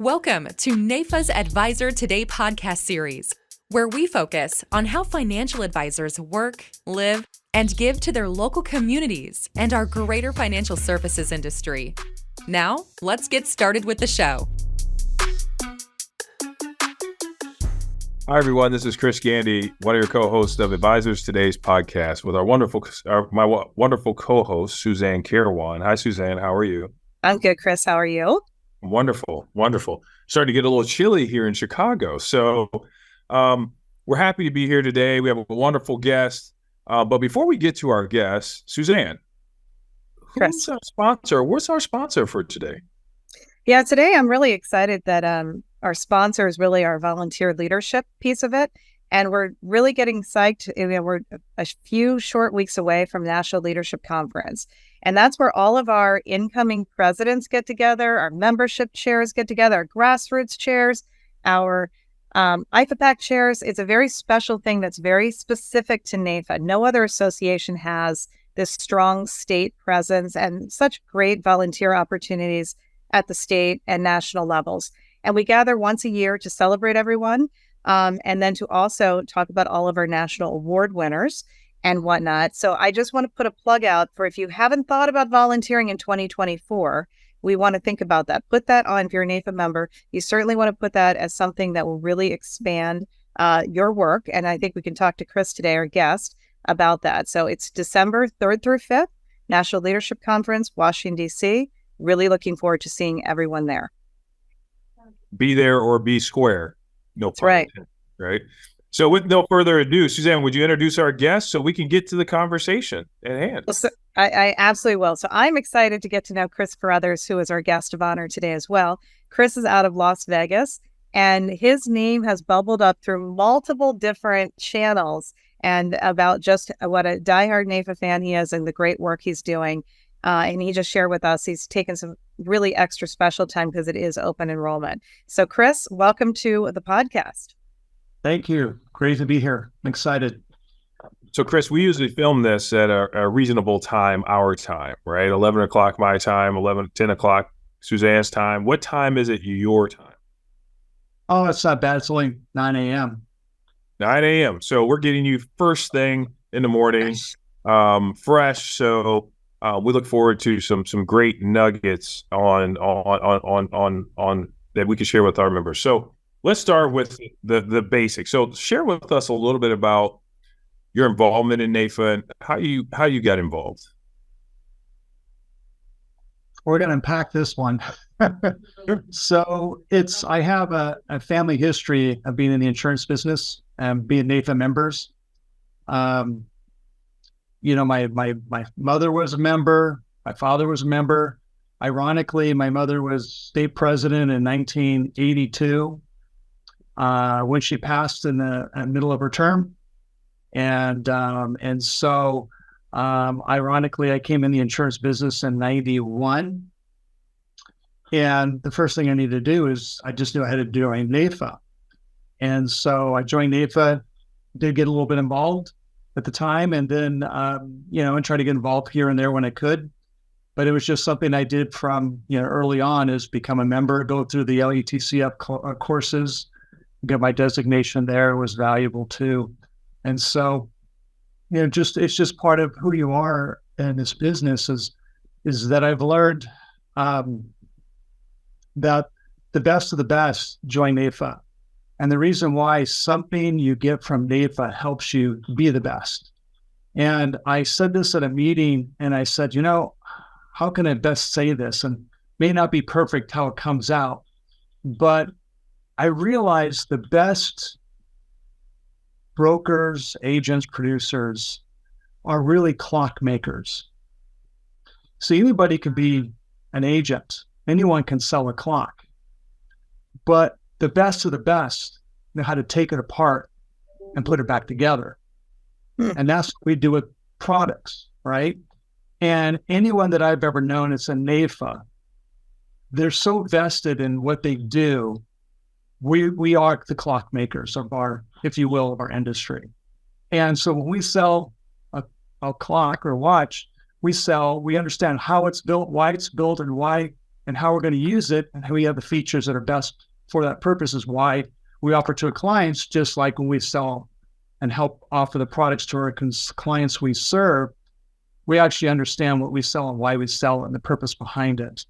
Welcome to NAIFA's Advisor Today podcast series, where we focus on how financial advisors work, live, and give to their local communities and our greater financial services industry. Now, let's get started with the show. Hi, everyone. This is Chris Gandy, one of your co-hosts of Advisors Today's podcast with my wonderful co-host, Suzanne Carawan. Hi, Suzanne. How are you? I'm good, Chris. How are you? Wonderful. Starting to get a little chilly here in Chicago. So we're happy to be here today. We have a wonderful guest. But before we get to our guest, Suzanne, who's our sponsor? What's our sponsor for today? Yeah, today I'm really excited that our sponsor is really our volunteer leadership piece of it. And we're really getting psyched. We're a few short weeks away from National Leadership Conference. And that's where all of our incoming presidents get together, our membership chairs get together, our grassroots chairs, our IFA PAC chairs. It's a very special thing that's very specific to NAIFA. No other association has this strong state presence and such great volunteer opportunities at the state and national levels. And we gather once a year to celebrate everyone. And then to also talk about all of our national award winners and whatnot. So I just want to put a plug out for if you haven't thought about volunteering in 2024, we want to think about that. Put that on if you're a NAIFA member. You certainly want to put that as something that will really expand your work. And I think we can talk to Chris today, our guest, about that. So it's December 3rd through 5th, National Leadership Conference, Washington, D.C. Really looking forward to seeing everyone there. Be there or be square. No That's right. Right. So with no further ado, Suzanne, would you introduce our guest so we can get to the conversation at hand? Well, so I absolutely will. So I'm excited to get to know Chris Carothers, who is our guest of honor today as well. Chris is out of Las Vegas, and his name has bubbled up through multiple different channels and about just what a diehard NAIFA fan he is and the great work he's doing. And he just shared with us, he's taken some really extra special time because it is open enrollment. So Chris, welcome to the podcast. Thank you. Great to be here. I'm excited. So Chris, we usually film this at a reasonable time, our time, right? 11 o'clock my time, 10 o'clock Suzanne's time. What time is it your time? Oh, it's not bad. It's only 9 a.m. 9 a.m. So we're getting you first thing in the morning, fresh. So we look forward to some great nuggets on that we can share with our members. So let's start with the basics. So share with us a little bit about your involvement in NAIFA and how you got involved. We're going to unpack this one. So I have a family history of being in the insurance business and being NAIFA members. My mother was a member. My father was a member. Ironically, my mother was state president in 1982 when she passed in the middle of her term. And so ironically, I came in the insurance business in 91. And the first thing I needed to do is I just knew I had to join NAIFA. And so I joined NAIFA, did get a little bit involved at the time, and then, and try to get involved here and there when I could. But it was just something I did from, early on is become a member, go through the LETCF courses, get my designation there was valuable too. And so, it's just part of who you are in this business is that I've learned that the best of the best join NAIFA. And the reason why something you get from NAIFA helps you be the best. And I said this at a meeting, and I said, how can I best say this? And may not be perfect how it comes out, but I realized the best brokers, agents, producers are really clock makers. So anybody can be an agent. Anyone can sell a clock. But the best of the best know how to take it apart and put it back together. And that's what we do with products, right? And anyone that I've ever known that's a NAIFA, they're so vested in what they do. We are the clock makers of our, if you will, of our industry. And so when we sell a clock or watch, we understand how it's built, why it's built, and why and how we're going to use it, and how we have the features that are best for that purpose is why we offer to our clients, just like when we sell and help offer the products to our clients we serve, we actually understand what we sell and why we sell it and the purpose behind it.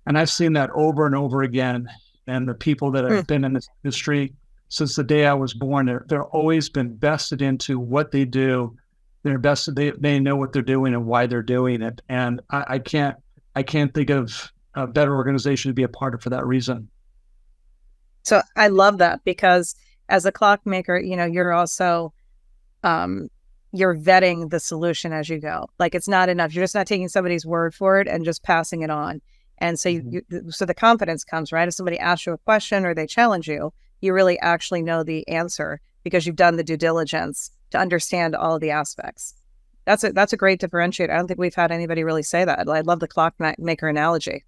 And I've seen that over and over again. And the people that have been in this industry since the day I was born, they're always been vested into what they do. They know what they're doing and why they're doing it. And I can't think of a better organization to be a part of for that reason. So I love that, because as a clockmaker, you're also, you're vetting the solution as you go. Like, it's not enough. You're just not taking somebody's word for it and just passing it on. And so so the confidence comes, right? If somebody asks you a question or they challenge you, you really actually know the answer because you've done the due diligence to understand all of the aspects. That's a great differentiator. I don't think we've had anybody really say that. I love the clockmaker analogy.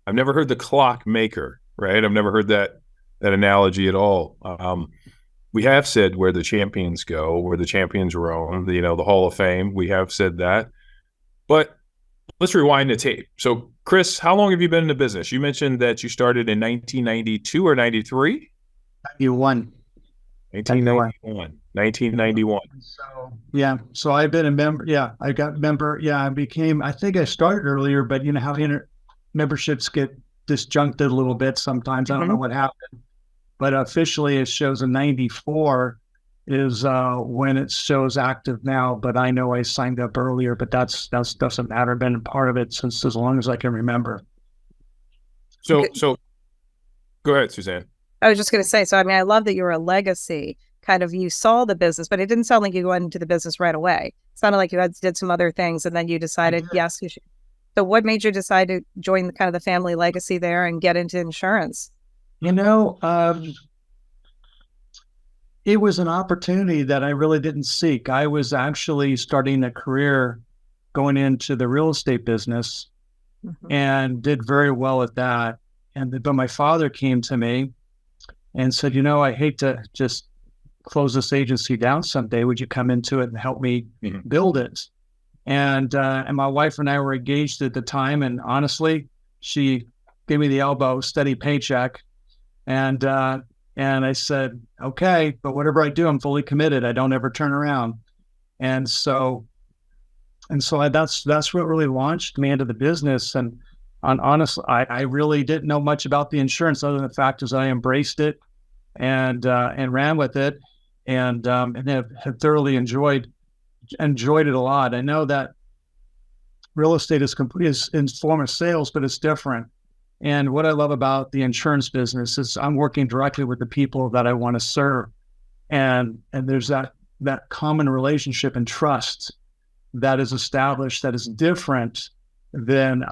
I've never heard the clockmaker, right? I've never heard that analogy at all. We have said where the champions go, where the champions roam, the Hall of Fame. We have said that. But let's rewind the tape. So, Chris, how long have you been in the business? You mentioned that you started in 1992 or 93? 91. 1991. So I've been a member. Yeah, I got member. Yeah, I think I started earlier, but you know how memberships get disjuncted a little bit sometimes. I don't know what happened. But officially it shows a 94 is when it shows active now. But I know I signed up earlier, but that doesn't matter. I've been a part of it since as long as I can remember. So go ahead, Suzanne. I was just going to say, so I love that you're a legacy. Kind of, you saw the business, but it didn't sound like you went into the business right away. It sounded like you did some other things, and then you decided, yes, you should. So what made you decide to join the family legacy there and get into insurance? It was an opportunity that I really didn't seek. I was actually starting a career going into the real estate business and did very well at that. But my father came to me and said, I hate to just close this agency down someday. Would you come into it and help me build it? And my wife and I were engaged at the time. And honestly, she gave me the elbow, steady paycheck. And I said, okay, but whatever I do, I'm fully committed. I don't ever turn around. That's what really launched me into the business. And honestly, I really didn't know much about the insurance other than the fact is I embraced it and ran with it and have thoroughly enjoyed it a lot. I know that real estate is in form of sales, but it's different. And what I love about the insurance business is I'm working directly with the people that I want to serve. And there's that common relationship and trust that is established that is different than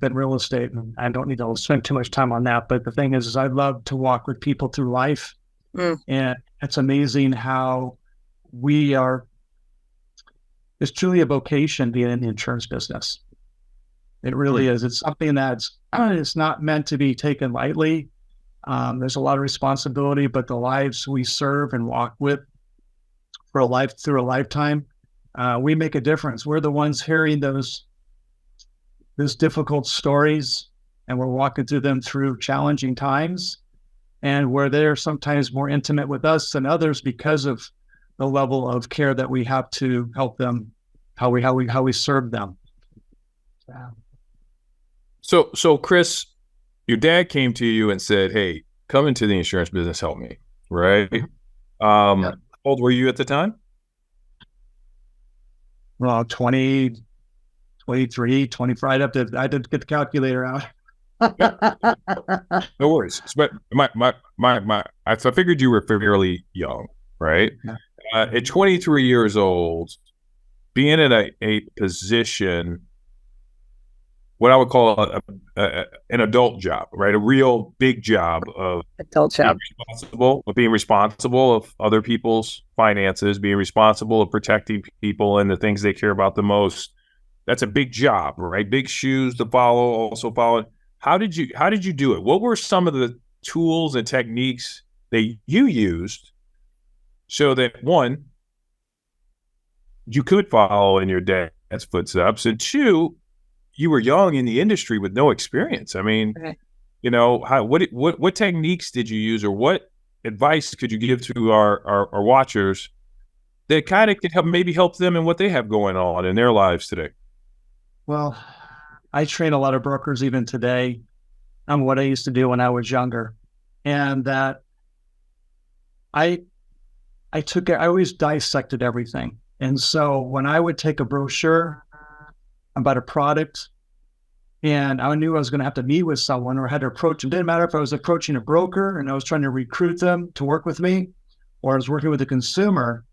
real estate. And I don't need to spend too much time on that. But the thing is I love to walk with people through life. And it's amazing how it's truly a vocation being in the insurance business. It really is. It's something that's it's not meant to be taken lightly. There's a lot of responsibility, but the lives we serve and walk with through a lifetime, we make a difference. We're the ones hearing those difficult stories, and we're walking through them through challenging times, and where they're sometimes more intimate with us than others because of the level of care that we have to help them, how we serve them. Yeah. So Chris, your dad came to you and said, "Hey, come into the insurance business, help me." Right? How old were you at the time? Well, 20, 23, 25. I had to get the calculator out. No worries. But I figured you were fairly young, right? Yeah. At 23 years old, being in a position, what I would call an adult job, right? A real big job of adult job, being responsible of other people's finances, being responsible of protecting people and the things they care about the most. That's a big job, right? Big shoes to follow. Also follow. How did you do it? What were some of the tools and techniques that you used so that, one, you could follow in your dad's footsteps, and two, you were young in the industry with no experience. I mean, Okay. you know, what techniques did you use, or what advice could you give to our watchers that kind of could maybe help them in what they have going on in their lives today? Well, I train a lot of brokers even today on what I used to do when I was younger. And that I always dissected everything. And so when I would take a brochure about a product and I knew I was going to have to meet with someone or had to approach them, it didn't matter if I was approaching a broker and I was trying to recruit them to work with me, or I was working with a consumer,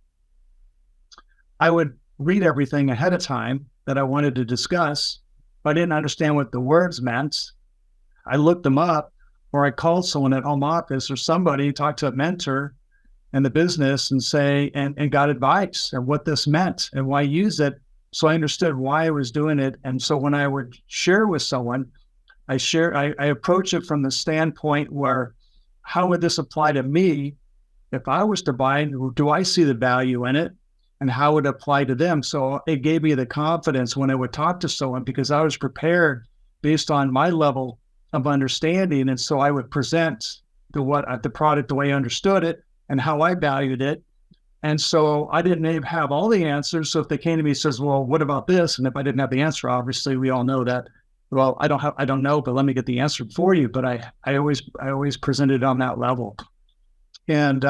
I would read everything ahead of time that I wanted to discuss. If I didn't understand what the words meant, I looked them up, or I called someone at home office or somebody, talked to a mentor in the business and got advice and what this meant and why I use it. So I understood why I was doing it. And so when I would share with someone, I approach it from the standpoint where, how would this apply to me? If I was to buy, do I see the value in it? And how would it apply to them? So it gave me the confidence when I would talk to someone, because I was prepared based on my level of understanding. And so I would present the product the way I understood it and how I valued it. And so I didn't even have all the answers. So if they came to me and says, well, what about this? And if I didn't have the answer, obviously we all know that, well, I don't know, but let me get the answer for you. But I always presented on that level, and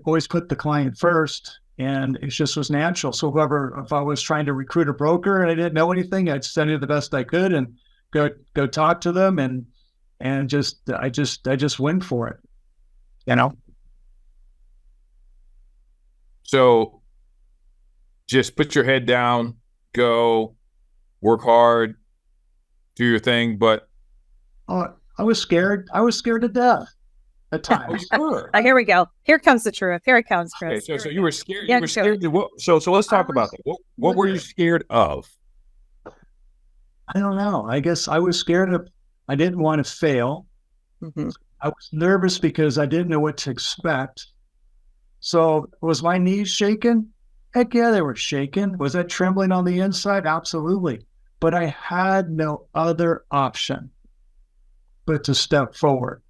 always put the client first. And it just was natural. So if I was trying to recruit a broker and I didn't know anything, I'd study it the best I could and go talk to them and I just went for it, you know? So just put your head down, go work hard, do your thing. But I was scared. I was scared to death at times. Here we go. Here comes the truth. Here it comes, Chris. Okay, so you were scared. Yeah, You were scared. So let's talk about that. What were you scared of? I don't know. I guess I was scared of. I didn't want to fail. Mm-hmm. I was nervous because I didn't know what to expect. So was my knees shaking? Heck yeah, they were shaking. Was I trembling on the inside? Absolutely. But I had no other option but to step forward.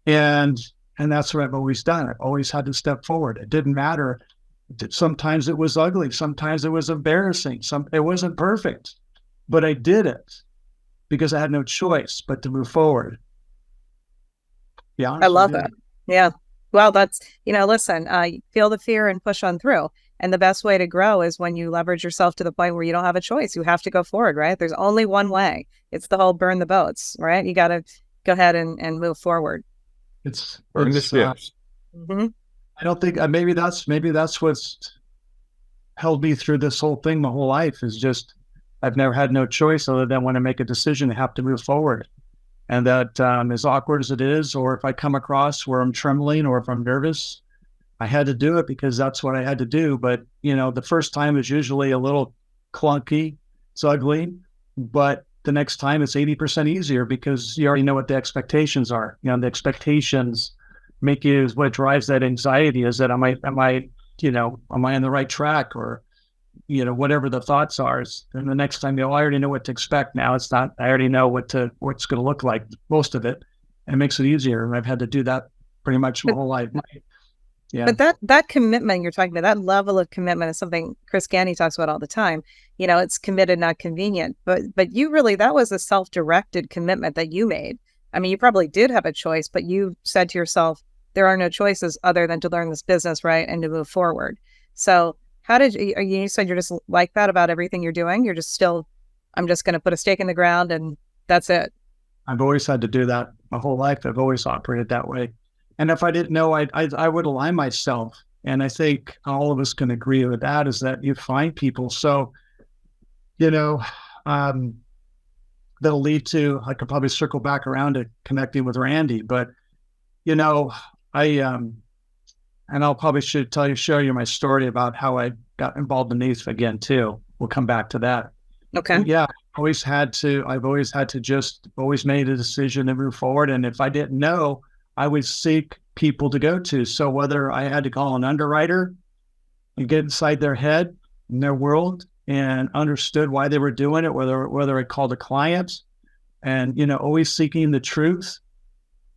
And that's what I've always done. I've always had to step forward. It didn't matter. Sometimes it was ugly. Sometimes it was embarrassing. It wasn't perfect, but I did it because I had no choice but to move forward. Yeah, I love that. Yeah. Well, that's, listen, feel the fear and push on through. And the best way to grow is when you leverage yourself to the point where you don't have a choice. You have to go forward, right? There's only one way. It's the whole burn the boats, right? You got to go ahead and move forward. Burn the ships. Mm-hmm. I don't think maybe that's what's held me through this whole thing. My whole life is just, I've never had no choice other than when I make a decision, I have to move forward. And that as awkward as it is, or if I come across where I'm trembling or if I'm nervous, I had to do it because that's what I had to do. But, the first time is usually a little clunky, it's ugly, but the next time it's 80% easier because you already know what the expectations are. The expectations make you, what drives that anxiety is that am I on the right track, or, whatever the thoughts are. And the next time, I already know what to expect now. It's not, I already know what's going to look like, most of it. And it makes it easier. And I've had to do that pretty much my whole life. Yeah. But that commitment you're talking about, that level of commitment is something Chris Gandy talks about all the time. It's committed, not convenient. But you really, that was a self-directed commitment that you made. I mean, you probably did have a choice, but you said to yourself, there are no choices other than to learn this business, right, and to move forward. So how did you said you're just like that about everything you're doing? You're just still, I'm just going to put a stake in the ground and that's it. I've always had to do that my whole life. I've always operated that way. And if I didn't know, I would align myself. And I think all of us can agree with that, is that you find people. So, that'll lead to, I could probably circle back around to connecting with Randy, but, and I'll probably show you my story about how I got involved in NAIFA again too. We'll come back to that. Okay. But yeah, I've always had to just always made a decision to move forward. And if I didn't know, I would seek people to go to. So whether I had to call an underwriter and get inside their head, in their world, and understood why they were doing it, whether I called a client, and, always seeking the truth,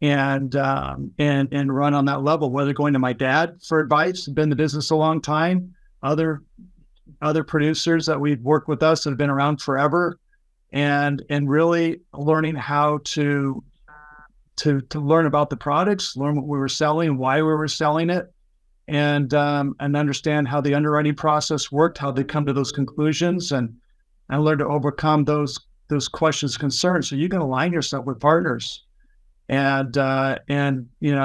and run on that level, whether going to my dad for advice, been in the business a long time, other producers that we've worked with us that have been around forever, and really learning how to learn about the products, learn what we were selling, why we were selling it, and understand how the underwriting process worked, how they come to those conclusions, and learn to overcome those questions, concerns. So you can align yourself with partners. And I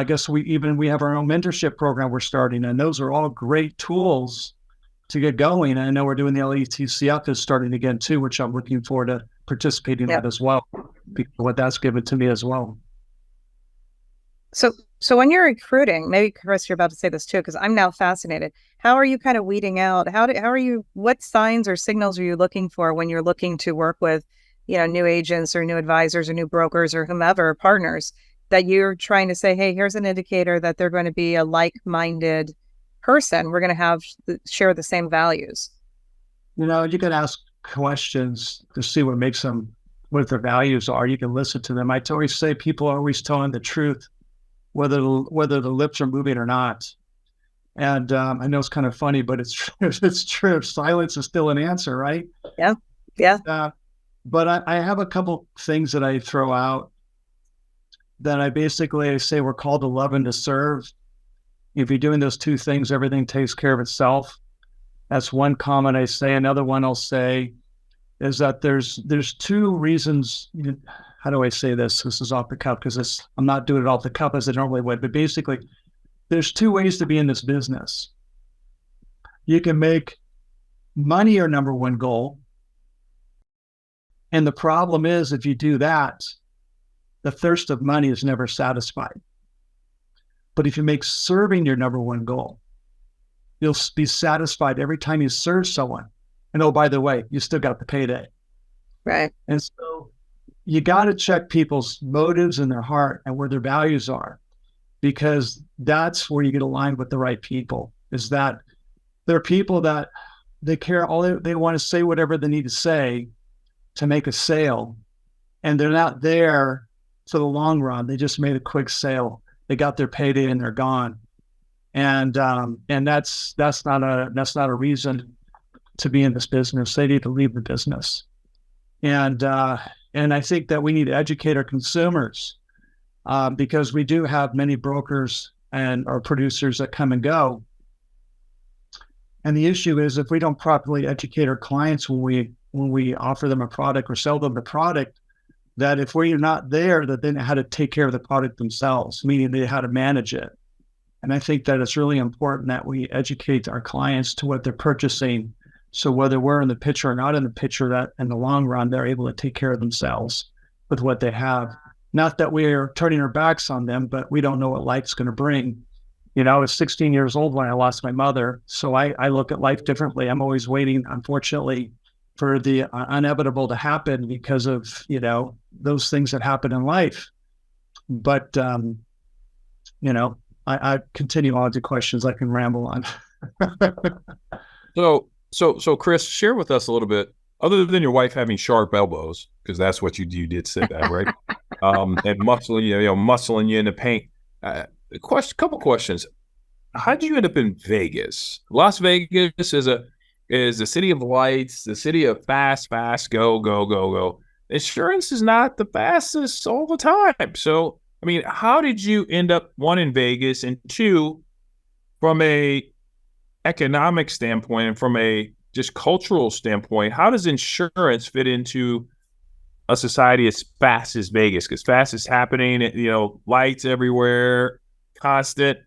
guess we have our own mentorship program we're starting, and those are all great tools to get going. And I know we're doing the LETCF is starting again too, which I'm looking forward to participating in as well, because what that's given to me as well. So when you're recruiting, maybe Chris, you're about to say this too, because I'm now fascinated. How are you kind of weeding out? What signs or signals are you looking for when you're looking to work with, new agents or new advisors or new brokers or whomever, partners, that you're trying to say, hey, here's an indicator that they're going to be a like-minded person. We're going to share the same values. You can ask questions to see what their values are. You can listen to them. I always say people are always telling the truth, whether the lips are moving or not. And I know it's kind of funny, but it's true. It's true. Silence is still an answer, right? Yeah. But I have a couple things that I throw out that I say we're called to love and to serve. If you're doing those two things, everything takes care of itself. That's one comment I say. Another one I'll say is that there's two reasons. How do I say this? This is off the cuff because I'm not doing it off the cuff as I normally would. But basically, there's two ways to be in this business. You can make money your number one goal. And the problem is, if you do that, the thirst of money is never satisfied. But if you make serving your number one goal, you'll be satisfied every time you serve someone. And oh, by the way, you still got the payday. Right. And so you got to check people's motives in their heart and where their values are, because that's where you get aligned with the right people. Is that there are people that they care, they want to say whatever they need to say to make a sale, and they're not there for the long run. They just made a quick sale. They got their payday and they're gone. And that's not a reason to be in this business. They need to leave the business. And I think that we need to educate our consumers, because we do have many brokers and our producers that come and go. And the issue is, if we don't properly educate our clients when we offer them a product or sell them the product, that if we're not there, that they know how to take care of the product themselves, meaning they know how to manage it. And I think that it's really important that we educate our clients to what they're purchasing. So whether we're in the picture or not in the picture, that in the long run, they're able to take care of themselves with what they have. Not that we're turning our backs on them, but we don't know what life's going to bring. I was 16 years old when I lost my mother. So I look at life differently. I'm always waiting, unfortunately, for the inevitable to happen because of, those things that happen in life. But, I continue on to questions I can ramble on. So Chris, share with us a little bit, other than your wife having sharp elbows, because that's what you did say that, right? And muscling you in the paint. Couple questions. How did you end up in Vegas? Las Vegas is the city of lights, the city of fast, go. Insurance is not the fastest all the time. So, how did you end up, one, in Vegas, and two, from a economic standpoint and from a just cultural standpoint, how does insurance fit into a society as fast as Vegas? Because fast is happening, lights everywhere, constant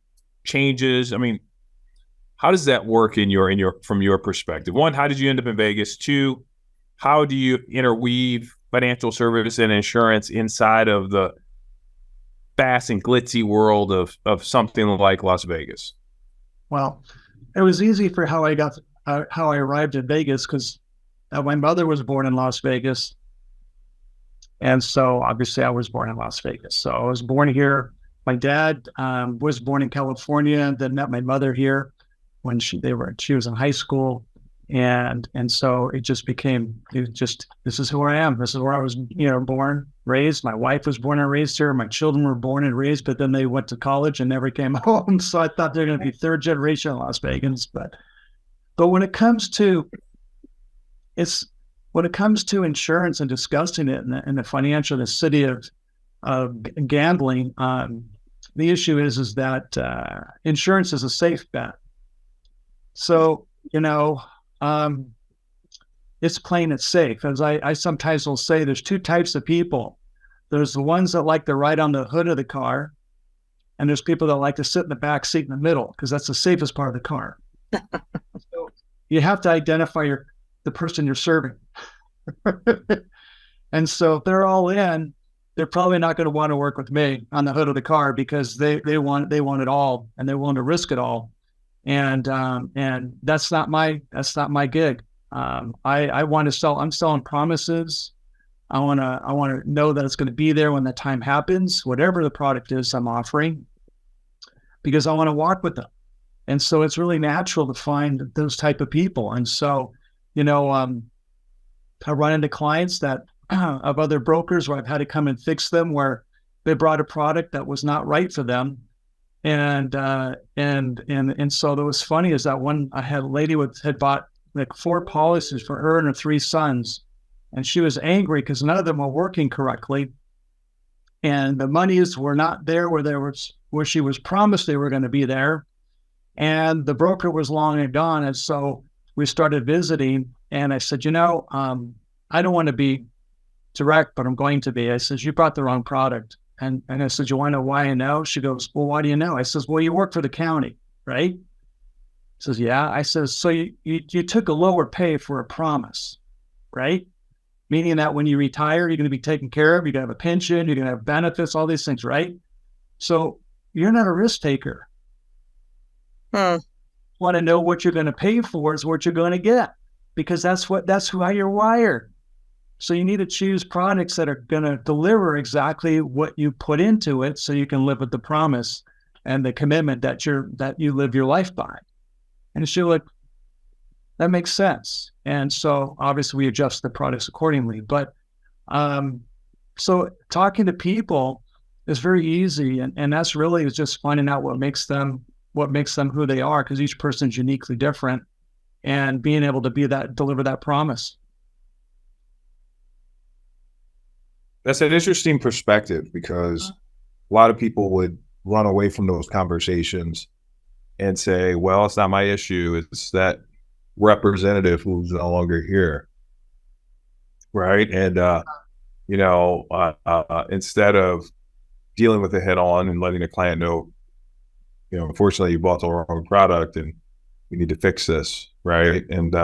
changes. How does that work from your perspective? One, how did you end up in Vegas? Two, how do you interweave financial service and insurance inside of the fast and glitzy world of something like Las Vegas? Well, it was easy for how I arrived in Vegas, because my mother was born in Las Vegas. And so obviously I was born in Las Vegas. So I was born here. My dad was born in California, then met my mother here when she was in high school. And so this is who I am. This is where I was, born, raised. My wife was born and raised here. My children were born and raised, but then they went to college and never came home. So I thought they're going to be third generation Las Vegans. But when it comes to insurance and discussing it in the financial, the city of gambling, the issue is that insurance is a safe bet. So, it's plain and safe. As I sometimes will say, there's two types of people. There's the ones that like to ride on the hood of the car, and there's people that like to sit in the back seat in the middle, because that's the safest part of the car. So you have to identify the person you're serving. And so if they're all in, they're probably not going to want to work with me on the hood of the car, because they want it all, and they're willing to risk it all. And that's not my gig. I want to sell. I'm selling promises. I want to know that it's going to be there when the time happens, whatever the product is I'm offering, because I want to walk with them. And so it's really natural to find those type of people. And so, I run into clients that of other brokers where I've had to come and fix them, where they brought a product that was not right for them. And so what was funny is that I had a lady had bought like 4 policies for her and her 3 sons, and she was angry because none of them were working correctly, and the monies were not there where she was promised they were going to be there, and the broker was long and gone. And so we started visiting, and I said, I don't want to be direct, but I'm going to be. I said, you brought the wrong product. And I said, you want to know why I know? She goes, well, why do you know? I says, well, you work for the county, right? Says, yeah. I says, so you took a lower pay for a promise, right? Meaning that when you retire, you're going to be taken care of, you're going to have a pension, you're going to have benefits, all these things, right? So you're not a risk taker. Want to know what you're going to pay for is what you're going to get, because that's how you're wired. So you need to choose products that are going to deliver exactly what you put into it, so you can live with the promise and the commitment that you live your life by. And she's like, that makes sense. And so obviously we adjust the products accordingly. But so talking to people is very easy, and that's really is just finding out what makes them who they are, because each person's uniquely different, and being able to deliver that promise. That's an interesting perspective, because a lot of people would run away from those conversations and say, well, it's not my issue. It's that representative who's no longer here. Right. And, instead of dealing with it head on and letting the client know, unfortunately you bought the wrong product and we need to fix this. Right. And,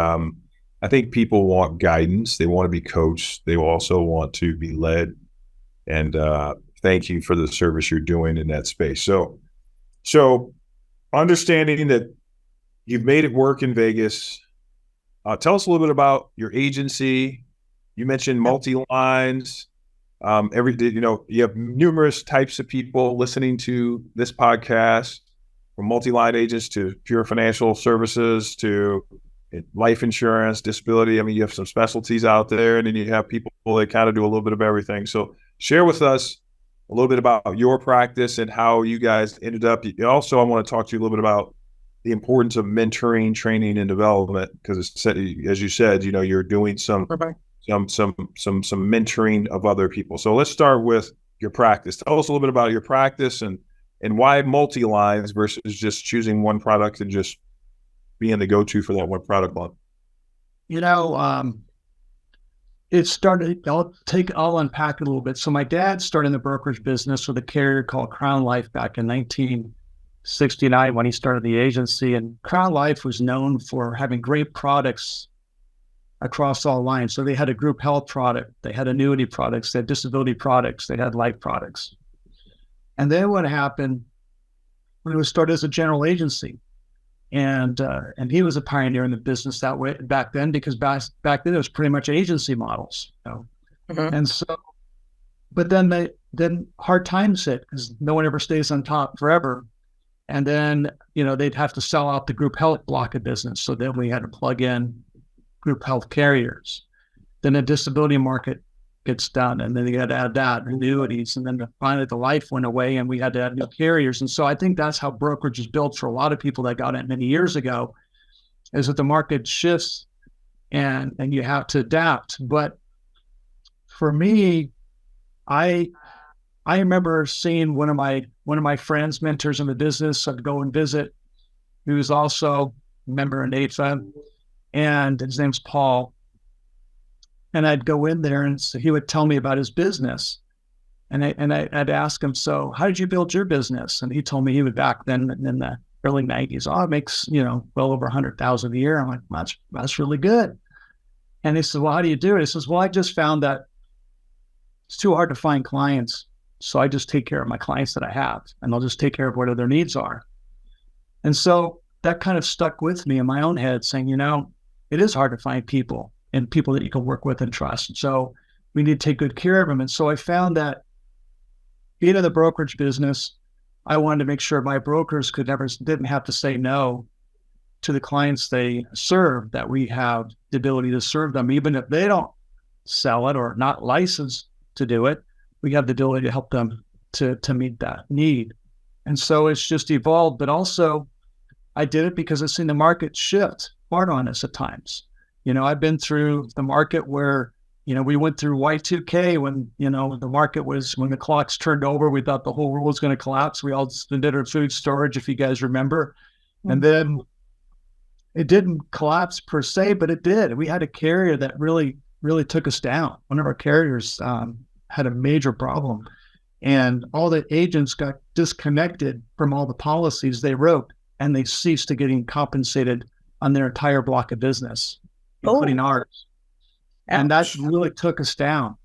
I think people want guidance. They want to be coached. They also want to be led. And thank you for the service you're doing in that space. So understanding that you've made it work in Vegas, tell us a little bit about your agency. You mentioned multi-lines. You have numerous types of people listening to this podcast, from multi-line agents to pure financial services to life insurance, disability. I mean, you have some specialties out there, and then you have people that kind of do a little bit of everything. So share with us a little bit about your practice and how you guys ended up. Also, I want to talk to you a little bit about the importance of mentoring, training, and development, because as you said, you're doing some mentoring of other people. So let's start with your practice. Tell us a little bit about your practice and why multi-lines versus just choosing one product and just being the go-to for that one product line. It started, I'll unpack it a little bit. So my dad started in the brokerage business with a carrier called Crown Life back in 1969 when he started the agency. And Crown Life was known for having great products across all lines. So they had a group health product, they had annuity products, they had disability products, they had life products. And then what happened when it was started as a general agency, and he was a pioneer in the business that way back then, because back then it was pretty much agency models. And so, but then hard times hit, because no one ever stays on top forever. And then, they'd have to sell out the group health block of business. So then we had to plug in group health carriers. Then the disability market gets done, and then you had to add that, annuities, and then finally the life went away, and we had to add new carriers. And so I think that's how brokerage is built for a lot of people that got it many years ago, is that the market shifts and you have to adapt. But for me, I remember seeing one of my friends, mentors in the business, I'd go and visit, who was also a member in NAIFA, and his name's Paul. And I'd go in there, and so he would tell me about his business. And I'd ask him, so how did you build your business? And he told me he would back then in the early 90s, it makes, well over 100,000 a year. I'm like, that's really good. And he said, well, how do you do it? He says, well, I just found that it's too hard to find clients. So I just take care of my clients that I have, and I'll just take care of whatever their needs are. And so that kind of stuck with me in my own head, saying, it is hard to find people and people that you can work with and trust. And so we need to take good care of them. And so I found that being in the brokerage business, I wanted to make sure my brokers didn't have to say no to the clients they serve, that we have the ability to serve them. Even if they don't sell it or not licensed to do it, we have the ability to help them to meet that need. And so it's just evolved. But also I did it because I've seen the market shift hard on us at times. I've been through the market where, we went through Y2K when, the market was, when the clocks turned over, we thought the whole world was going to collapse. We all did our food storage, if you guys remember. Mm-hmm. And then it didn't collapse per se, but it did. We had a carrier that really, really took us down. One of our carriers had a major problem, and all the agents got disconnected from all the policies they wrote, and they ceased to getting compensated on their entire block of business, including ours. And that really took us down.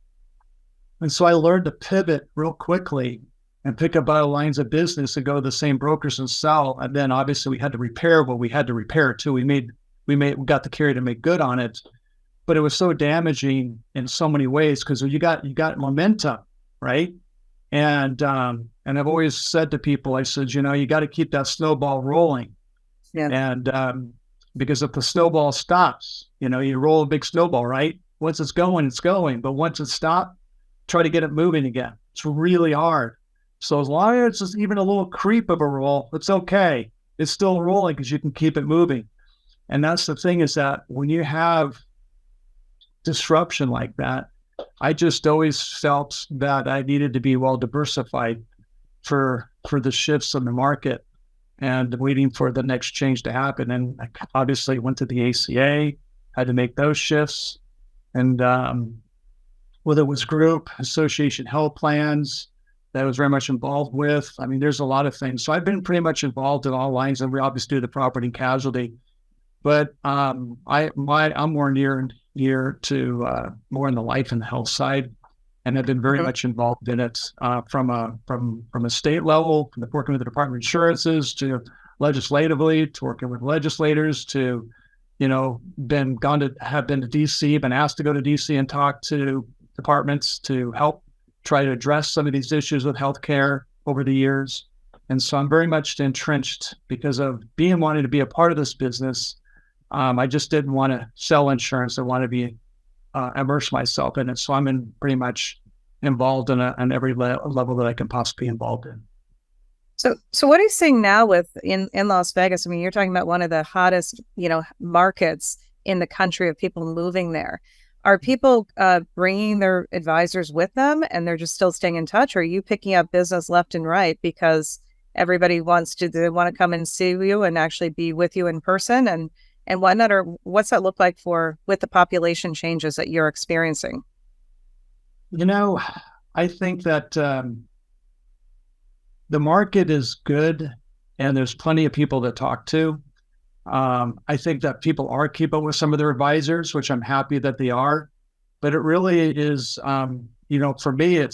And so I learned to pivot real quickly and pick up other lines of business and go to the same brokers and sell. And then obviously we had to repair what we had to repair too. We got the carrier to make good on it, but it was so damaging in so many ways because you got momentum, right? And I've always said to people, I said, you got to keep that snowball rolling. Yeah. And because if the snowball stops, you roll a big snowball, right? Once it's going, it's going. But once it stopped, try to get it moving again. It's really hard. So as long as it's even a little creep of a roll, it's okay. It's still rolling because you can keep it moving. And that's the thing, is that when you have disruption like that, I just always felt that I needed to be well diversified for the shifts in the market and waiting for the next change to happen. And I obviously went to the ACA, had to make those shifts. And whether it was group, association health plans that I was very much involved with. I mean, there's a lot of things. So I've been pretty much involved in all lines, and we obviously do the property and casualty. But I'm more near to more in the life and the health side, and I've been very much involved in it from a state level, from working with the Department of Insurances to legislatively, to working with legislators, to have been to DC, been asked to go to DC and talk to departments to help try to address some of these issues with healthcare over the years. And so I'm very much entrenched because of wanting to be a part of this business. I just didn't want to sell insurance. I want to be immerse myself in it. So I'm pretty much involved on every level that I can possibly be involved in. So what are you seeing now in Las Vegas? I mean, you're talking about one of the hottest, markets in the country of people moving there. Are people bringing their advisors with them and they're just still staying in touch? Or are you picking up business left and right because everybody they want to come and see you and actually be with you in person and whatnot? Or what's that look like with the population changes that you're experiencing? I think that the market is good and there's plenty of people to talk to. I think that people are keeping with some of their advisors, which I'm happy that they are. But it really is, for me,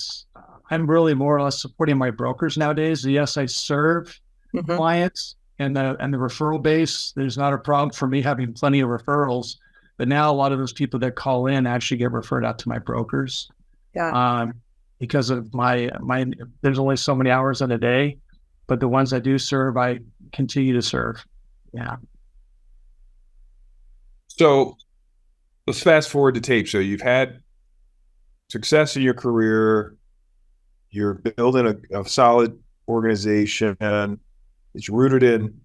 I'm really more or less supporting my brokers nowadays. Yes, I serve clients and the referral base. There's not a problem for me having plenty of referrals. But now a lot of those people that call in actually get referred out to my brokers. Yeah. Because of there's only so many hours in a day, but the ones I do serve, I continue to serve. Yeah. So Let's fast forward to tape. So you've had success in your career. You're building a solid organization. It's rooted in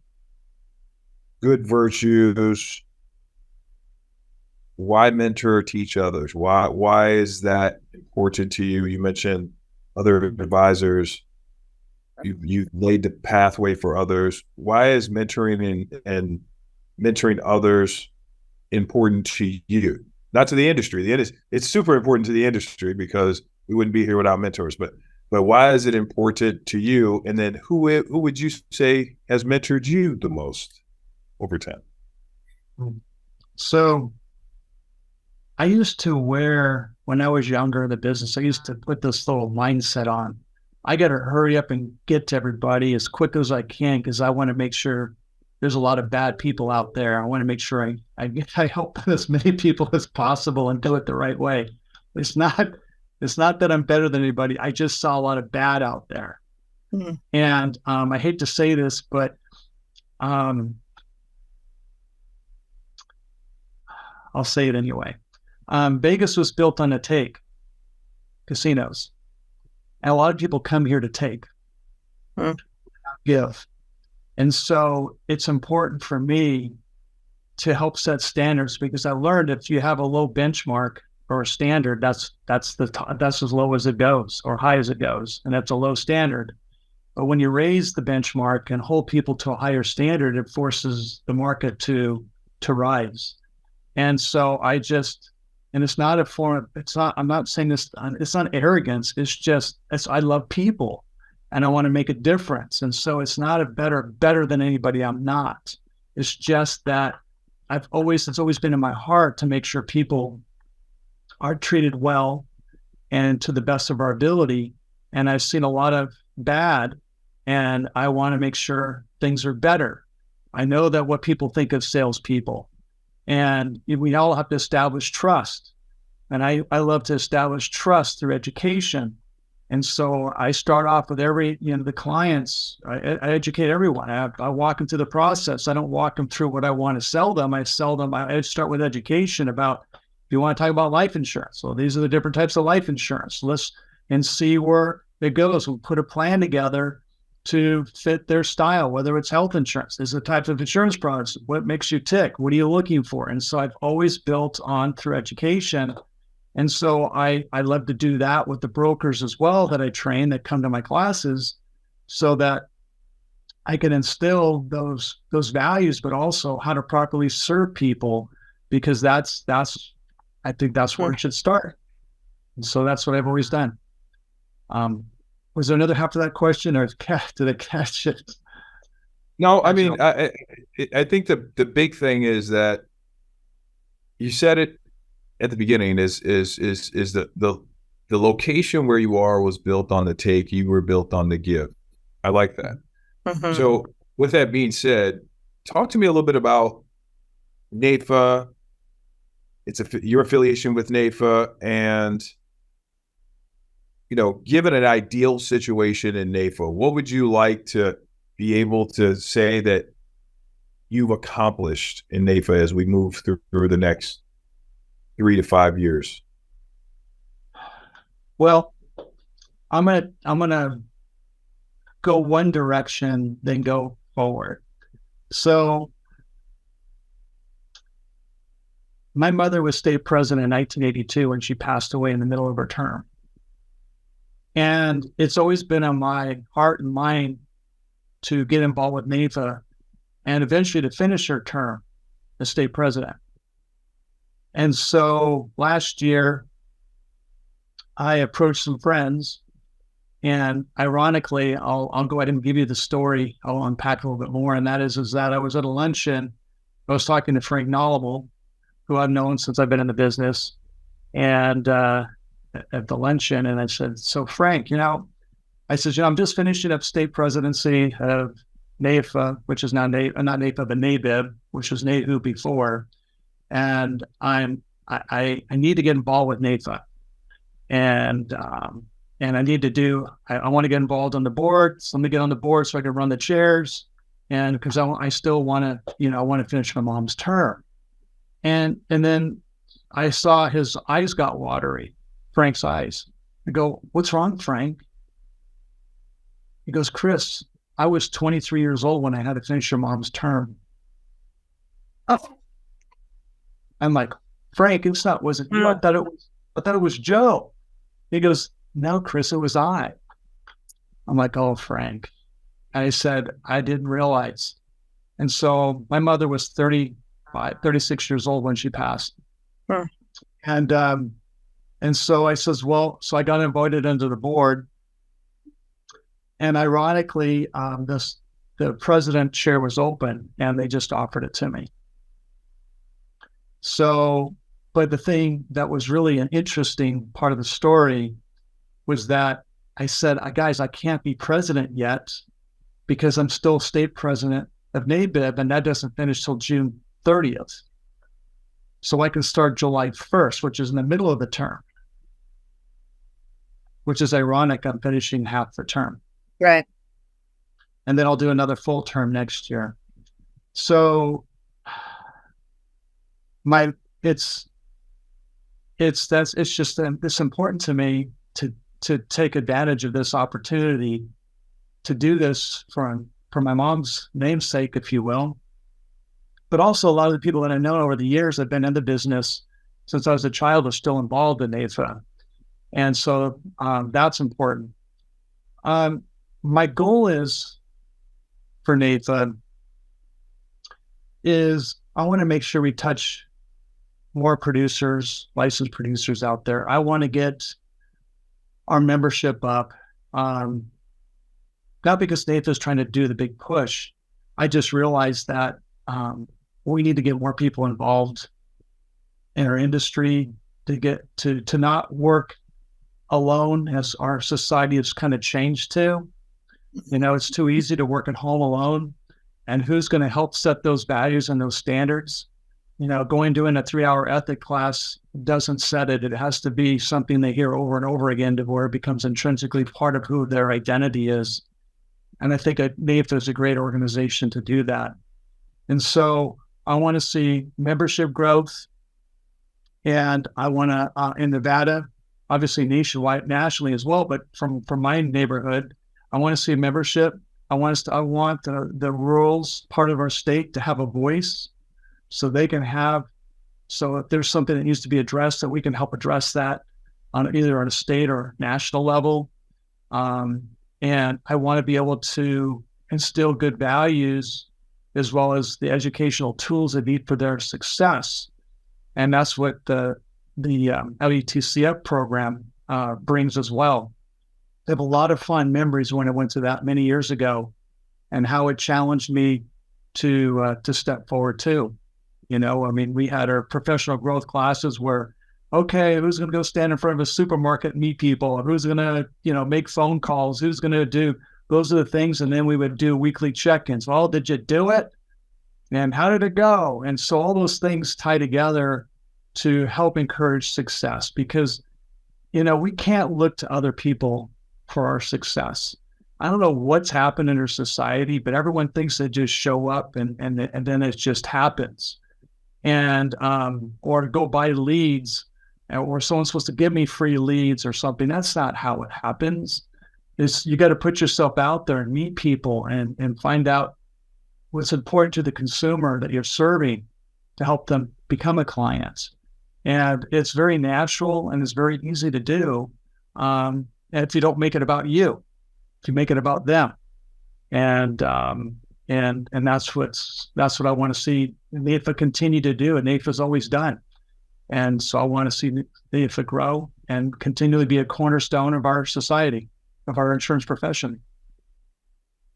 good virtues. Why mentor or teach others? Why is that important to you? You mentioned other advisors. You've laid the pathway for others. Why is mentoring and mentoring others important to you? Not to the industry. It's super important to the industry because we wouldn't be here without mentors. But why is it important to you? And then who would you say has mentored you the most over time? So I used to when I was younger in the business, I used to put this little mindset on. I got to hurry up and get to everybody as quick as I can because I want to make sure there's a lot of bad people out there. I want to make sure I help as many people as possible and do it the right way. It's not that I'm better than anybody. I just saw a lot of bad out there. Mm-hmm. And I hate to say this, but I'll say it anyway. Vegas was built on a take, casinos. And a lot of people come here to take, give. And so it's important for me to help set standards because I learned if you have a low benchmark or a standard, that's as low as it goes or high as it goes. And that's a low standard. But when you raise the benchmark and hold people to a higher standard, it forces the market to rise. And so and it's not a form, I'm not saying this, it's not arrogance. I love people and I want to make a difference. And so it's not a better than anybody. I'm not. It's just that it's always been in my heart to make sure people are treated well and to the best of our ability. And I've seen a lot of bad and I want to make sure things are better. I know that what people think of salespeople. And we all have to establish trust. And I love to establish trust through education. And so I start off with the clients, I educate everyone. I walk them through the process. I don't walk them through what I want to sell them. I start with education about, if you want to talk about life insurance, so these are the different types of life insurance. And see where it goes. We'll put a plan together to fit their style, whether it's health insurance. There's the types of insurance products. What makes you tick? What are you looking for? And so I've always built on through education. And so I love to do that with the brokers as well that I train that come to my classes so that I can instill those values, but also how to properly serve people, because I think that's where it should start. And so that's what I've always done. Was there another half to that question, or did I catch it? No, I mean, I think the big thing is that you said it at the beginning is the location where you are was built on the take. You were built on the give. I like that. Mm-hmm. So with that being said, talk to me a little bit about NAIFA. Your affiliation with NAIFA, and given an ideal situation in NAIFA, what would you like to be able to say that you've accomplished in NAIFA as we move through the next 3 to 5 years? Well, I'm gonna go one direction, then go forward. So my mother was state president in 1982 and she passed away in the middle of her term. And it's always been on my heart and mind to get involved with NAIFA and eventually to finish her term as state president. And so last year, I approached some friends, and ironically, I'll go ahead and give you the story. I'll unpack a little bit more, and that is that I was at a luncheon. I was talking to Frank Knowledgeable, who I've known since I've been in the business, and at the luncheon, and I said, "So Frank, I said, I'm just finishing up state presidency of NAIFA, which is now not NAIFA, but NABIB, which was NAHU before, and I need to get involved with NAIFA, and I need to I want to get involved on the board. So let me get on the board so I can run the chairs, and because I still want to, I want to finish my mom's term." And then I saw his eyes got watery, Frank's eyes. I go, "What's wrong, Frank?" He goes, "Chris, I was 23 years old when I had to finish your mom's term." Oh. I'm like, "Frank, was it you? I thought it was Joe." He goes, "No, Chris, it was I." I'm like, "Oh, Frank." And I said, "I didn't realize." And so my mother was 36 years old when she passed. Huh. And so I says, well, so I got invited into the board. And ironically, the president chair was open and they just offered it to me. So, but the thing that was really an interesting part of the story was that I said, guys, I can't be president yet because I'm still state president of NABIB, and that doesn't finish till June 30th. So I can start July 1st, which is in the middle of the term, which is ironic. I'm finishing half the term. Right. And then I'll do another full term next year. So it's important to me to take advantage of this opportunity to do this for my mom's namesake, if you will. But also a lot of the people that I know over the years have been in the business since I was a child are still involved in NAIFA. And so that's important. My goal is for NAIFA is I want to make sure we touch more producers, licensed producers out there. I want to get our membership up. Not because NAIFA is trying to do the big push. I just realized that we need to get more people involved in our industry to get to not work alone as our society has kind of changed to. You know, it's too easy to work at home alone. And who's going to help set those values and those standards? You know, doing a 3-hour ethic class doesn't set it. It has to be something they hear over and over again to where it becomes intrinsically part of who their identity is. And I think NAIFA is a great organization to do that. And so I want to see membership growth. And I want to, in Nevada, obviously nationally as well, but from my neighborhood, I want to see membership. I want the rurals part of our state to have a voice so they can so if there's something that needs to be addressed, that we can help address that either on a state or national level. And I want to be able to instill good values as well as the educational tools they need for their success. And that's what the LUTCF program brings as well. I have a lot of fond memories when I went to that many years ago and how it challenged me to step forward too. You know, I mean, we had our professional growth classes where, okay, who's going to go stand in front of a supermarket and meet people? Who's going to, make phone calls? Who's going to do? Those are the things. And then we would do weekly check-ins. Well, did you do it? And how did it go? And so all those things tie together to help encourage success because, we can't look to other people for our success. I don't know what's happened in our society, but everyone thinks they just show up and then it just happens. And, or go buy leads or someone's supposed to give me free leads or something. That's not how it happens. You got to put yourself out there and meet people and find out what's important to the consumer that you're serving to help them become a client. And it's very natural and it's very easy to do. If you don't make it about you, if you make it about them. And that's what I want to see NAIFA continue to do, and NAIFA's always done. And so I want to see NAIFA grow and continually be a cornerstone of our society, of our insurance profession.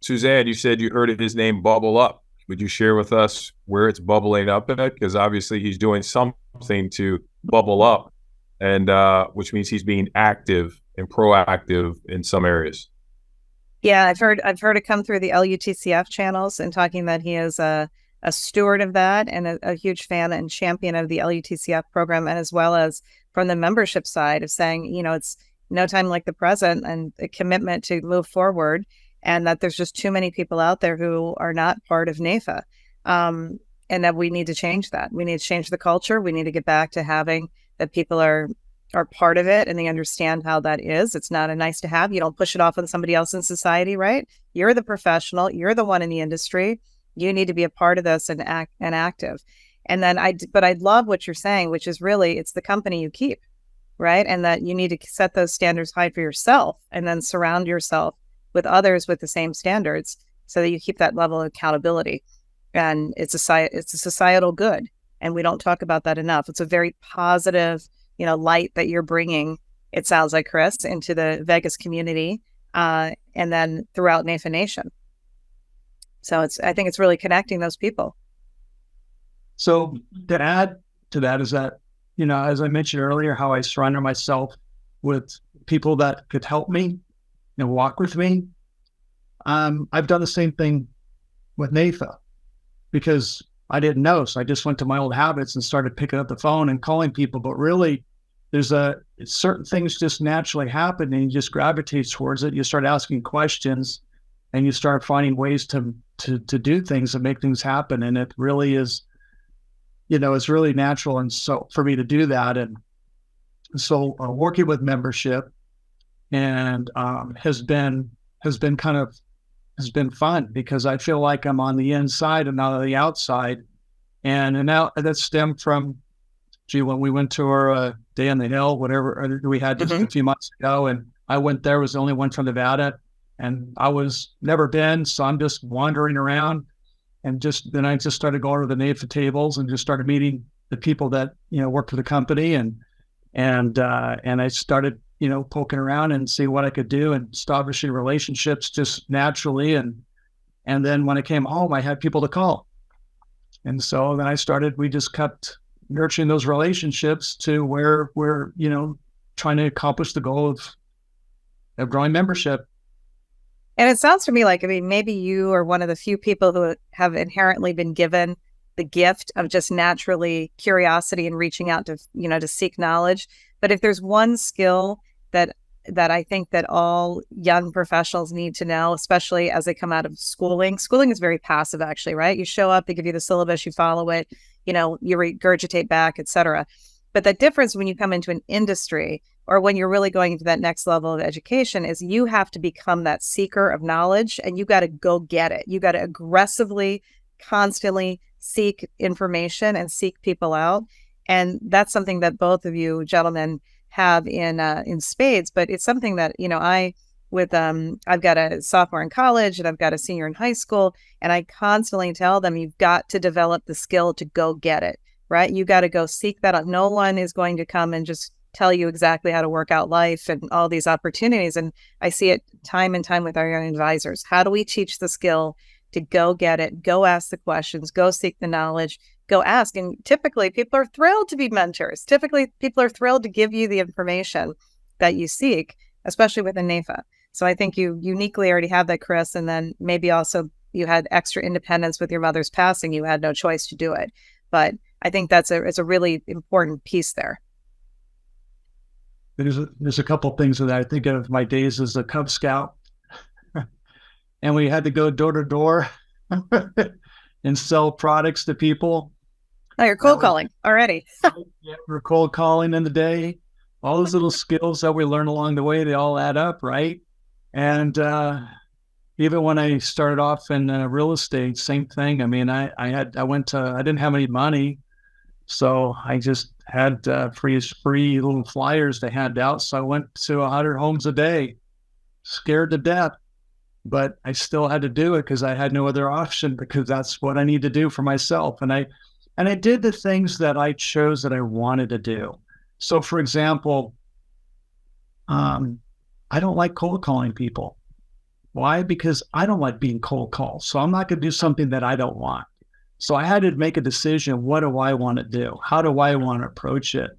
Suzanne, you said you heard his name bubble up. Would you share with us where it's bubbling up at? Because obviously he's doing something to bubble up, and which means he's being active and proactive in some areas. Yeah, I've heard it come through the LUTCF channels and talking that he is a steward of that and a huge fan and champion of the LUTCF program, and as well as from the membership side of saying, it's no time like the present and a commitment to move forward, and that there's just too many people out there who are not part of NAIFA. and that we need to change that. We need to change the culture. We need to get back to having that people are part of it and they understand how that is. It's not a nice to have. You don't push it off on somebody else in society, right? You're the professional. You're the one in the industry. You need to be a part of this and active. And then but I love what you're saying, which is really, it's the company you keep, right? And that you need to set those standards high for yourself and then surround yourself with others with the same standards so that you keep that level of accountability. And it's a societal good. And we don't talk about that enough. It's a very positive, light that you're bringing, it sounds like, Chris, into the Vegas community, and then throughout NAIFA Nation. So I think it's really connecting those people. So to add to that is that, as I mentioned earlier, how I surrounded myself with people that could help me and walk with me. I've done the same thing with NAIFA because I didn't know. So I just went to my old habits and started picking up the phone and calling people. But really, there's certain things just naturally happen and you just gravitate towards it. You start asking questions and you start finding ways to do things and make things happen. And it really is, it's really natural. And so for me to do that. And so working with membership and has been fun because I feel like I'm on the inside and not on the outside. And now that stemmed from, when we went to our Day on the Hill, whatever we had just a few months ago, and I went there, was the only one from Nevada, and I was never been, so I'm just wandering around, and then I just started going to the NAIFA tables and just started meeting the people that work for the company, and I started poking around and see what I could do and establishing relationships just naturally, and then when I came home, I had people to call, and so then we just kept nurturing those relationships to where we're, trying to accomplish the goal of growing membership. And it sounds to me like, maybe you are one of the few people who have inherently been given the gift of just naturally curiosity and reaching out to, to seek knowledge. But if there's one skill that I think that all young professionals need to know, especially as they come out of schooling is very passive, actually, right? You show up, they give you the syllabus, you follow it, you regurgitate back, et cetera. But the difference when you come into an industry or when you're really going into that next level of education is you have to become that seeker of knowledge and you got to go get it. You got to aggressively, constantly seek information and seek people out. And that's something that both of you gentlemen have in spades, but it's something that, I've got a sophomore in college and I've got a senior in high school, and I constantly tell them, you've got to develop the skill to go get it, right? You got to go seek that out. No one is going to come and just tell you exactly how to work out life and all these opportunities. And I see it time and time with our young advisors. How do we teach the skill to go get it, go ask the questions, go seek the knowledge, go ask? And typically people are thrilled to be mentors. Typically people are thrilled to give you the information that you seek, especially within NAIFA. So I think you uniquely already have that, Chris. And then maybe also you had extra independence with your mother's passing. You had no choice to do it. But I think it's a really important piece there. There's a couple of things that I think of my days as a Cub Scout. And we had to go door to door and sell products to people. Oh, you're cold calling already. Yeah, we're cold calling in the day. All those little skills that we learn along the way, they all add up, right? And even when I started off in real estate, same thing. I didn't have any money, so I just had free little flyers to hand out. So I went to 100 homes a day, scared to death. But I still had to do it because I had no other option, because that's what I need to do for myself. And I did the things that I chose that I wanted to do. So for example, I don't like cold calling people. Why? Because I don't like being cold called. So I'm not going to do something that I don't want. So I had to make a decision. What do I want to do? How do I want to approach it?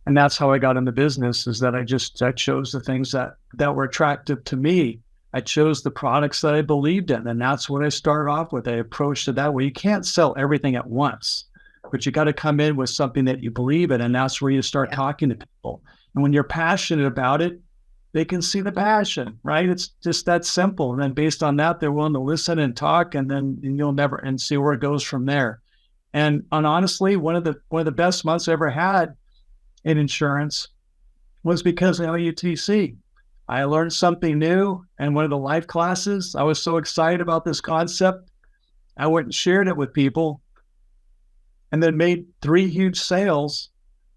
And that's how I got in the business, is that I chose the things that were attractive to me. I chose the products that I believed in, and that's what I started off with. I approached it that way. You can't sell everything at once, but you got to come in with something that you believe in, and that's where you start talking to people. And when you're passionate about it, they can see the passion, right? It's just that simple. And then based on that, they're willing to listen and talk, and then you'll never and see where it goes from there. And honestly, one of the best months I ever had in insurance was because of LUTC. I learned something new, and one of the life classes, I was so excited about this concept, I went and shared it with people, and then made 3 huge sales,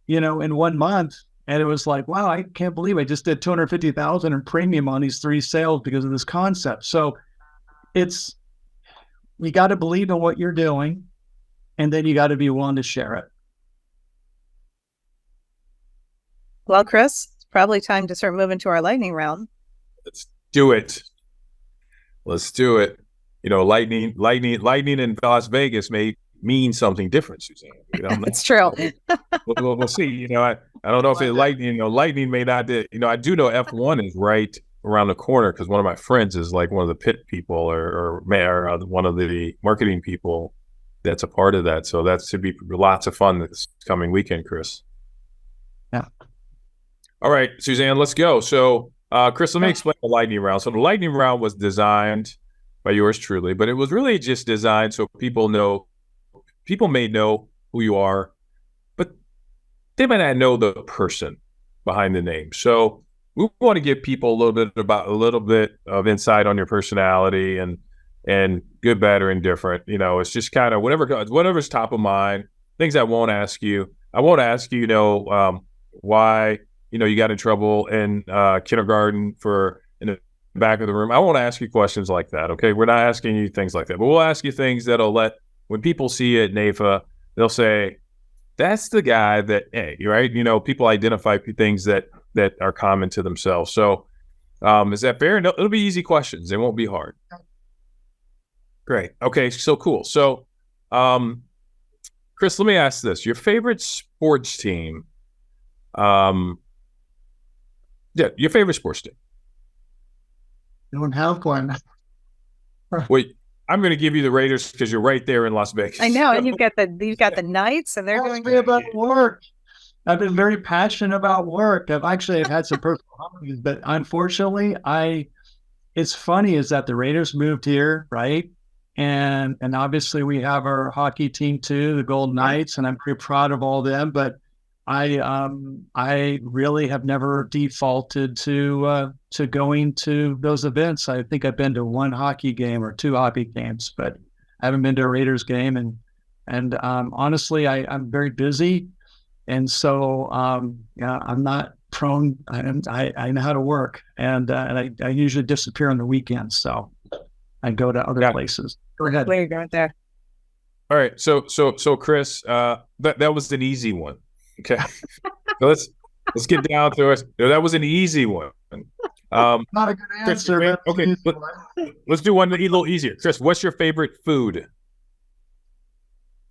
in 1 month. And it was like, wow, I can't believe I just did $250,000 in premium on these 3 sales because of this concept. So you got to believe in what you're doing, and then you got to be willing to share it. Well, Chris, it's probably time to start moving to our lightning round. Let's do it. Let's do it. Lightning in Las Vegas may mean something different, Suzanne. It's true. We'll see. I don't know if lightning may not. I do know F1 is right around the corner because one of my friends is like one of the pit people or one of the marketing people that's a part of that. So that should be lots of fun this coming weekend, Chris. Yeah. All right, Suzanne, let's go. So, Chris, let me explain the lightning round. So the lightning round was designed by yours truly, but it was really just designed so people may know who you are, but they might not know the person behind the name. So we want to give people a little bit of insight on your personality and good, bad, or indifferent. It's just kind of whatever's top of mind. Things I won't ask you. I won't ask you, why you got in trouble in kindergarten in the back of the room. I won't ask you questions like that. Okay, we're not asking you things like that, but we'll ask you things that'll when people see you at NAIFA, they'll say, "That's the guy that." Hey, right? People identify things that are common to themselves. So, is that fair? No, it'll be easy questions. They won't be hard. Great. Okay. So cool. So, Chris, let me ask this: your favorite sports team? Your favorite sports team. I don't have one. Wait, I'm going to give you the Raiders because you're right there in Las Vegas. I know, and you've got the Knights, and they're going to be about work. I've been very passionate about work. I've had some personal hobbies, but unfortunately, it's funny is that the Raiders moved here, right? And obviously we have our hockey team too, the Golden Knights, and I'm pretty proud of all them. But I really have never defaulted to going to those events. I think I've been to 1 hockey game or 2 hockey games, but I haven't been to a Raiders game. And honestly, I'm very busy, and so I'm not prone. I know how to work, and I usually disappear on the weekends, so I go to other places. Go ahead. Where you going there? All right, so Chris, that was an easy one. Okay, so let's get down to it. That was an easy one. Not a good answer. Chris, okay, let's do one a little easier. Chris, what's your favorite food?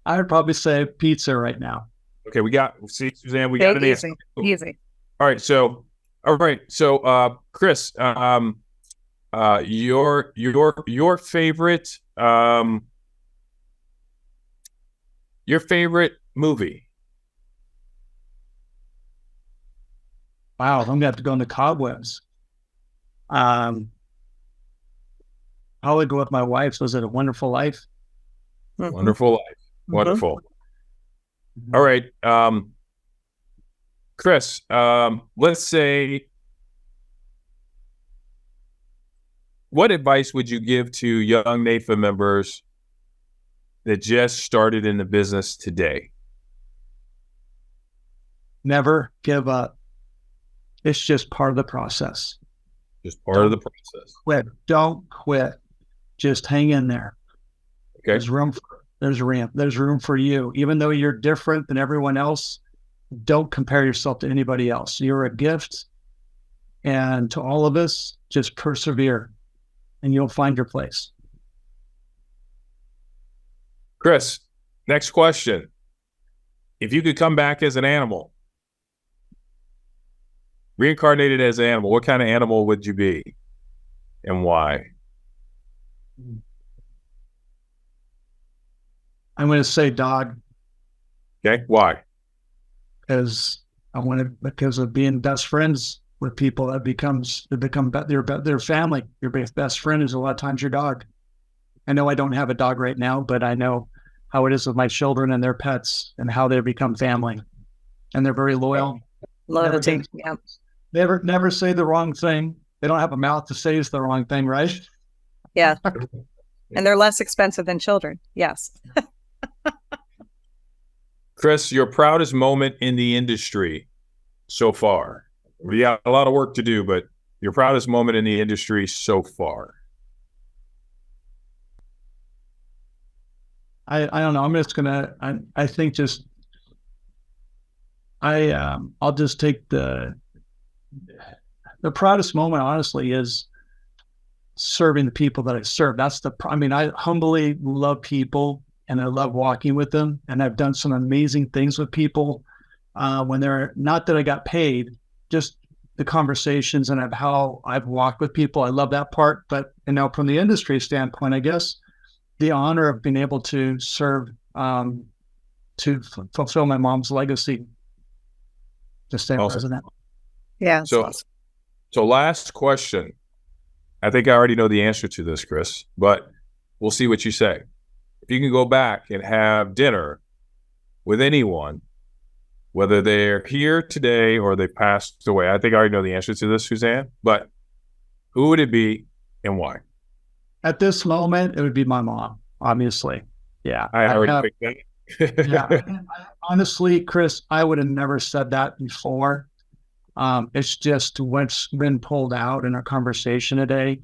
I would probably say pizza right now. Okay, Suzanne, we got an answer. Easy. All right, so Chris, your favorite movie? Wow, I'm gonna have to go into cobwebs. I would go with my wife's. Was it A Wonderful Life? Mm-hmm. Wonderful Life. Wonderful. Mm-hmm. All right, Chris. Let's say, what advice would you give to young NAIFA members that just started in the business today? Never give up. It's just part of the process. Just part of the process. Quit. Don't quit. Just hang in there. Okay. There's room for you. Even though you're different than everyone else, don't compare yourself to anybody else. You're a gift. And to all of us, just persevere and you'll find your place. Chris, next question. If you could come back as an animal, reincarnated as an animal, what kind of animal would you be and why? I'm going to say dog. Okay, why? Because of being best friends with people, they become their family. Your best friend is a lot of times your dog. I know I don't have a dog right now, but I know how it is with my children and their pets and how they become family. And they're very loyal. Loyalty. Yeah. Never say the wrong thing. They don't have a mouth to say it's the wrong thing, right? Yeah. And they're less expensive than children. Yes. Chris, your proudest moment in the industry so far? We got a lot of work to do, but your proudest moment in the industry so far? I don't know. I'm just gonna. I think just. I'll just take the proudest moment. Honestly, is serving the people that I serve. I humbly love people, and I love walking with them. And I've done some amazing things with people when they're not that I got paid, just the conversations and how I've walked with people. I love that part. But from the industry standpoint, I guess the honor of being able to serve to fulfill my mom's legacy. To stay president. Yeah. So last question. I think I already know the answer to this, Chris, but we'll see what you say. If you can go back and have dinner with anyone, whether they're here today or they passed away, I think I already know the answer to this, Suzanne, but who would it be and why? At this moment, it would be my mom, obviously. Yeah. I already picked that. Yeah. Honestly, Chris, I would have never said that before. It's just what's been pulled out in our conversation today.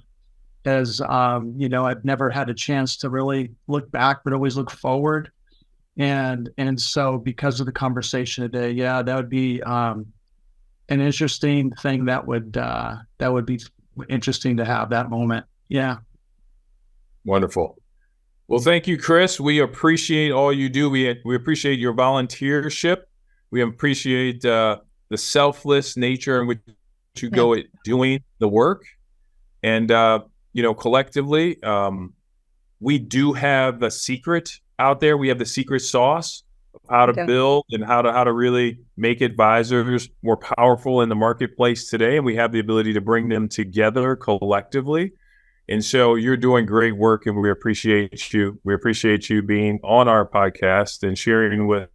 As I've never had a chance to really look back, but always look forward. And so because of the conversation today, yeah, that would be an interesting thing that would be interesting to have that moment. Yeah. Wonderful. Well, thank you, Chris. We appreciate all you do. We appreciate your volunteership. We appreciate the selfless nature in which you go at doing the work. And, collectively, we do have the secret out there. We have the secret sauce of how to build and how to really make advisors more powerful in the marketplace today. And we have the ability to bring them together collectively. And so you're doing great work, and we appreciate you. We appreciate you being on our podcast and sharing with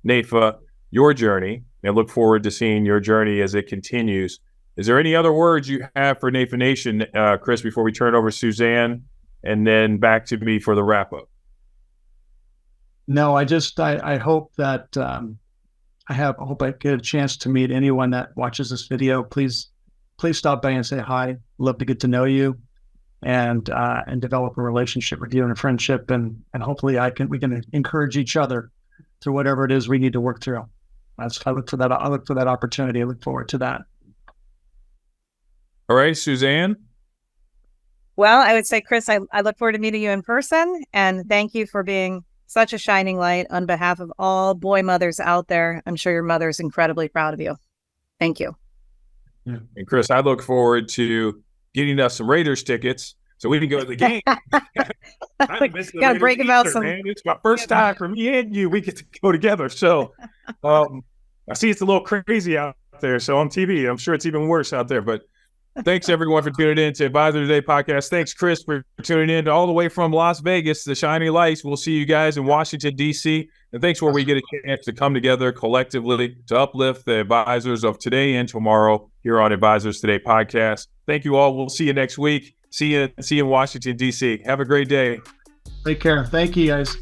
NAIFA your journey, and look forward to seeing your journey as it continues. Is there any other words you have for NAIFA Nation, Chris, before we turn over to Suzanne and then back to me for the wrap-up? No, I hope that I hope I get a chance to meet anyone that watches this video. Please stop by and say hi. Love to get to know you. And develop a relationship with you and a friendship, and hopefully we can encourage each other through whatever it is we need to work through. I look for that opportunity. I look forward to that. All right, Suzanne. Well, I would say, Chris, I look forward to meeting you in person, and thank you for being such a shining light on behalf of all boy mothers out there. I'm sure your mother's incredibly proud of you. Thank you. Yeah. And Chris, I look forward to getting us some Raiders tickets so we can go to the game. Got to break about some. Man. It's my first time for me and you. We get to go together. So I see it's a little crazy out there. So on TV, I'm sure it's even worse out there. But thanks everyone for tuning in to Advisor Today podcast. Thanks, Chris, for tuning in all the way from Las Vegas, the shiny lights. We'll see you guys in Washington, D.C. And thanks where we get a chance to come together collectively to uplift the advisors of today and tomorrow here on Advisors Today podcast. Thank you all. We'll see you next week. See you in Washington, D.C. Have a great day. Take care. Thank you, guys.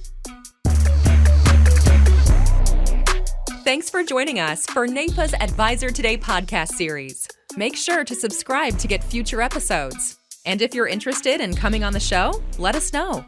Thanks for joining us for NAIFA's Advisor Today podcast series. Make sure to subscribe to get future episodes. And if you're interested in coming on the show, let us know.